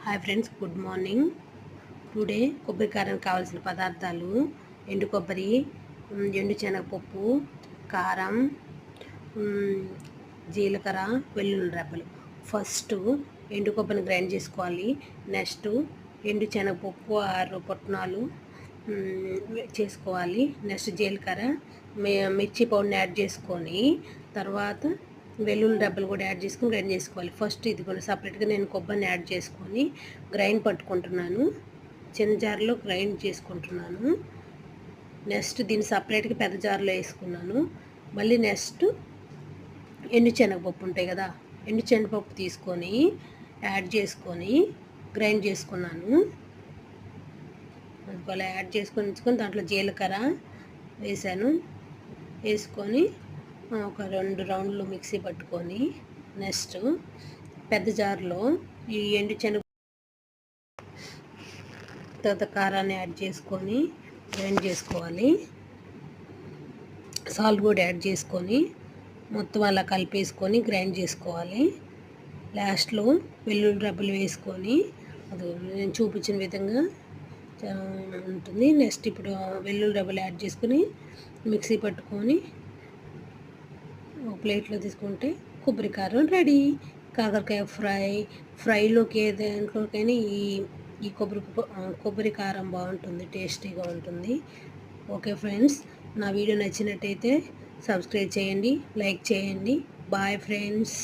Hi friends, good morning. Today కొబ్బరి కారానికి కావాల్సిన పదార్థాలు: ఎండు కొబ్బరి, ఎండు శనగపప్పు, కారం, జీలకర్ర, వెల్లుల్లి రెబ్బలు. ఫస్ట్ ఎండు కొబ్బరిని గ్రైండ్ చేసుకోవాలి. నెక్స్ట్ ఎండు శనగపప్పు 6 పుట్నాలు చేసుకోవాలి. నెక్స్ట్ జీలకర్ర, మిర్చి పౌడర్ని యాడ్ చేసుకొని తర్వాత వెల్లుల్లి రెబ్బలు కూడా యాడ్ చేసుకొని గ్రైండ్ చేసుకోవాలి. ఫస్ట్ ఇది కూడా సపరేట్గా నేను కొబ్బరిని యాడ్ చేసుకొని గ్రైండ్ పట్టుకుంటున్నాను. చిన్న జార్లో గ్రైండ్ చేసుకుంటున్నాను. నెక్స్ట్ దీన్ని సపరేట్గా పెద్ద జార్లో వేసుకున్నాను. మళ్ళీ నెక్స్ట్ ఎండు శనగపప్పు ఉంటాయి కదా, ఎండు శనగపప్పు తీసుకొని యాడ్ చేసుకొని గ్రైండ్ చేసుకున్నాను. అలా యాడ్ చేసుకొని దాంట్లో జీలకర్ర వేసాను. వేసుకొని ఒక 2 రౌండ్లు మిక్సీ పట్టుకొని నెక్స్ట్ పెద్ద జార్లో ఈ ఎండు శనగ తర్వాత కారాన్ని యాడ్ చేసుకొని గ్రైండ్ చేసుకోవాలి. సాల్ట్ కూడా యాడ్ చేసుకొని మొత్తం అలా కలిపేసుకొని గ్రైండ్ చేసుకోవాలి. లాస్ట్లో వెల్లుల్లి రెబ్బలు వేసుకొని అది నేను చూపించిన విధంగా ఉంటుంది. నెక్స్ట్ ఇప్పుడు వెల్లుల్లి రెబ్బలు యాడ్ చేసుకొని మిక్సీ పట్టుకొని ఒక ప్లేట్లో తీసుకుంటే కొబ్బరి కారం రెడీ. కాకరకాయ ఫ్రైలోకి దేంట్లోకైనా ఈ కొబ్బరి కారం బాగుంటుంది, టేస్టీగా ఉంటుంది. ఓకే ఫ్రెండ్స్, నా వీడియో నచ్చినట్టయితే సబ్స్క్రైబ్ చేయండి, లైక్ చేయండి. Bye friends.